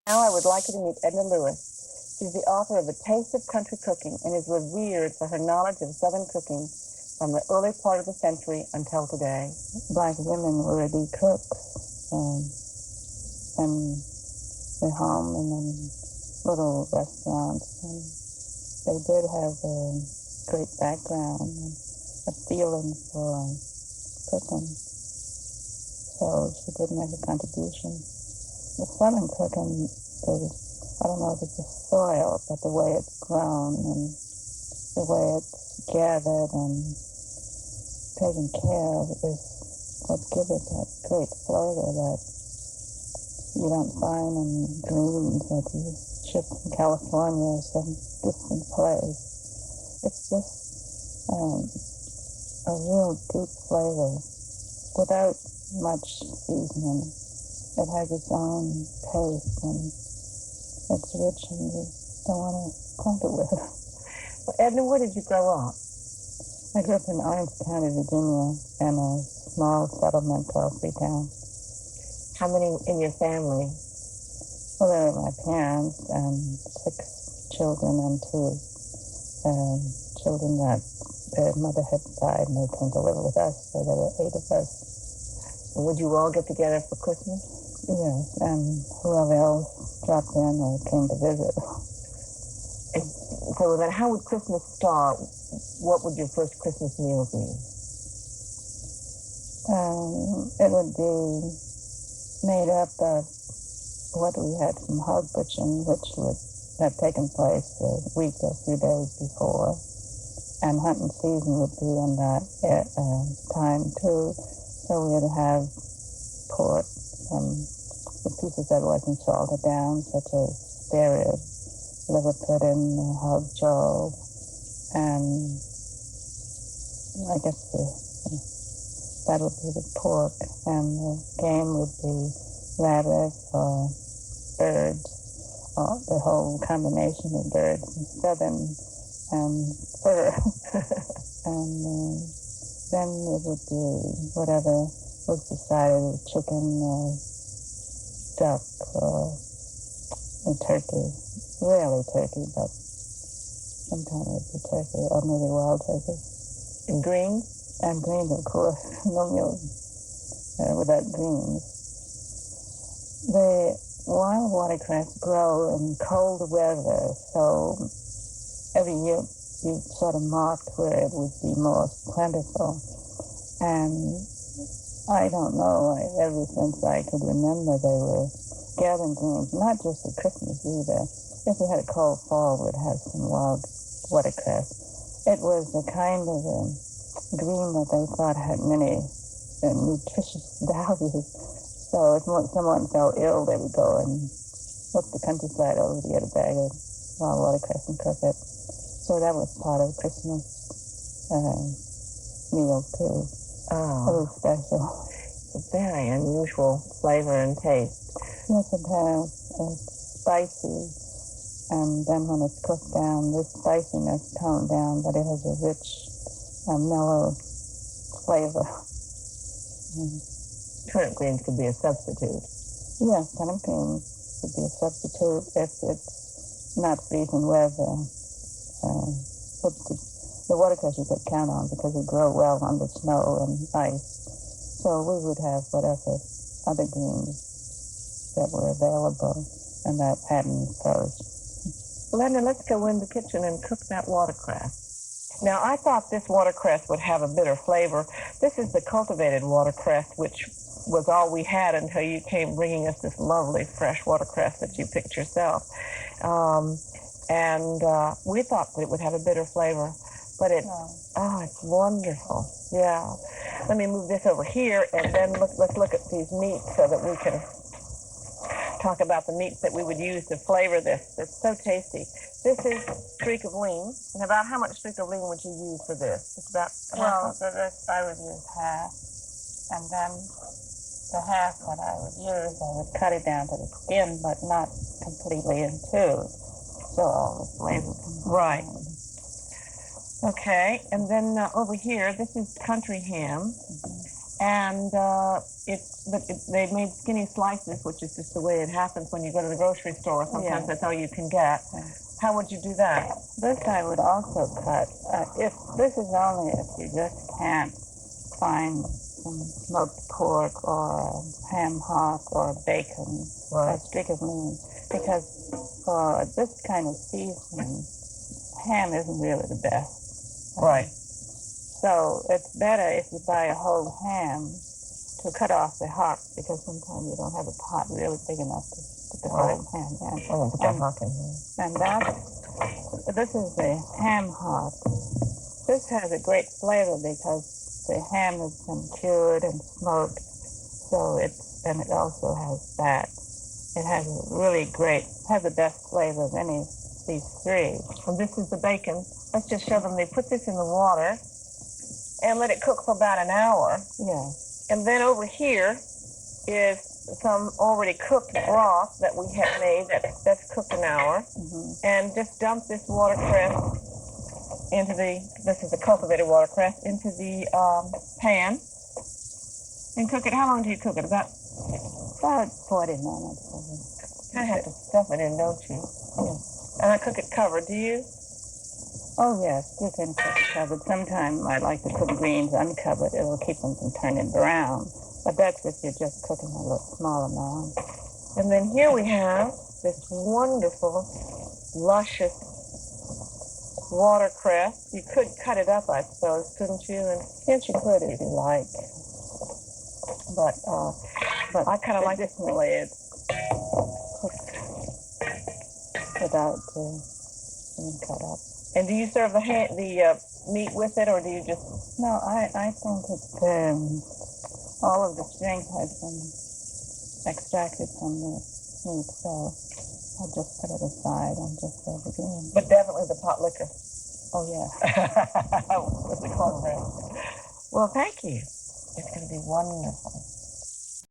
Now I would like you to meet Edna Lewis. She's the author of A Taste of Country Cooking and is revered for her knowledge of Southern cooking from the early part of the century until today. Black women were the cooks in the home and in little restaurants. And they did have a great background and a feeling for cooking. So she did make a contribution. The Southern cooking, I don't know if it's the soil, but the way it's grown and the way it's gathered and taken care of is what gives it that great flavor that you don't find in greens that you ship from California or some distant place. It's just a real deep flavor without much seasoning. It has its own taste, and it's rich, and you don't want to clunk it with. Well, Edna, where did you grow up? I grew up in Orange County, Virginia, in a small settlement called Freetown. How many in your family? Well, there were my parents and 6 children and 2 children that their mother had died, and they came to live with us, so there were 8 of us. Would you all get together for Christmas? Yes, and whoever else dropped in or came to visit. And so then how would Christmas start? What would your first Christmas meal be? It would be made up of what we had from hog butchering, which would have taken place a week or a few days before. And hunting season would be in that time too. So we would have pork from the pieces that wasn't salted down, such as spare rib, liver pudding, hog jowl, and I guess that would be the pork, and the game would be rabbit or birds, or the whole combination of birds and southern and fur. And then it would be whatever was decided, chicken or duck or turkey. Rarely turkey, but sometimes it would be turkey or maybe wild turkey. And greens? And greens, of course. No meal without greens. The wild watercress grow in cold weather, so every year you sort of marked where it would be more plentiful. And I don't know, ever since I could remember, they were gathering greens, not just at Christmas either. If we had a cold fall, we'd have some wild watercress. It was the kind of green that they thought had many nutritious values. So if someone fell ill, they would go and look the countryside over to get a bag of wild watercress and cook it. So that was part of Christmas meal too. Oh. It was special. It's a very unusual flavor and taste. Yes, it has. It's spicy, and then when it's cooked down, the spiciness toned down, but it has a rich, mellow flavor. Turnip greens could be a substitute. Yes, turnip greens could be a substitute if it's not freezing weather. The watercress you could count on because it grow well under snow and ice. So we would have whatever other greens that were available and that hadn't froze. Well, Edna, let's go in the kitchen and cook that watercress. Now, I thought this watercress would have a bitter flavor. This is the cultivated watercress, which was all we had until you came bringing us this lovely fresh watercress that you picked yourself. And we thought that it would have a bitter flavor, but it's wonderful. Yeah. Let me move this over here, and then let's look at these meats so that we can talk about the meats that we would use to flavor this. It's so tasty. This is streak of lean. And about how much streak of lean would you use for this? It's about well, for this I would use half, and then the half that I would use, I would cut it down to the skin, but not completely in two. So all the flavor. Right. Okay, and then over here, this is country ham. And they made skinny slices, which is just the way it happens when you go to the grocery store. Sometimes that's all you can get. How would you do that? This I would also cut. If this is only if you just can't find some smoked pork or ham hock or bacon or stricken lean, because for this kind of seasoning, ham isn't really the best. Right. So it's better if you buy a whole ham to cut off the hock, because sometimes you don't have a pot really big enough to put the whole ham in. Oh, put that hock in here. And this is the ham hock. This has a great flavor because the ham has been cured and smoked, and it also has fat. It has the best flavor of any of these three. And this is the bacon. Let's just show them. They put this in the water and let it cook for about an hour. Yeah. And then over here is some already cooked broth that we have made that's cooked an hour. Mm-hmm. And just dump this watercress into this is the cultivated watercress, into the pan and cook it. How long do you cook it? About 40 minutes. I have to stuff it in, don't you? Yes. And I cook it covered. Do you? Oh, yes, you can cook it covered. Sometimes I like to cook greens uncovered. It will keep them from turning brown. But that's if you're just cooking a little small amount. And then here we have this wonderful, luscious watercress. You could cut it up, I suppose, couldn't you? And yes, you could if you like. But I kind of like this way it's cooked without being cut up. And do you serve the meat with it, or do you just? No, I think it's all of the strength has been extracted from the meat, so I'll just put it aside and just serve it again. But definitely the pot liquor. Oh yeah. With the cornbread. Well, thank you. It's going to be wonderful.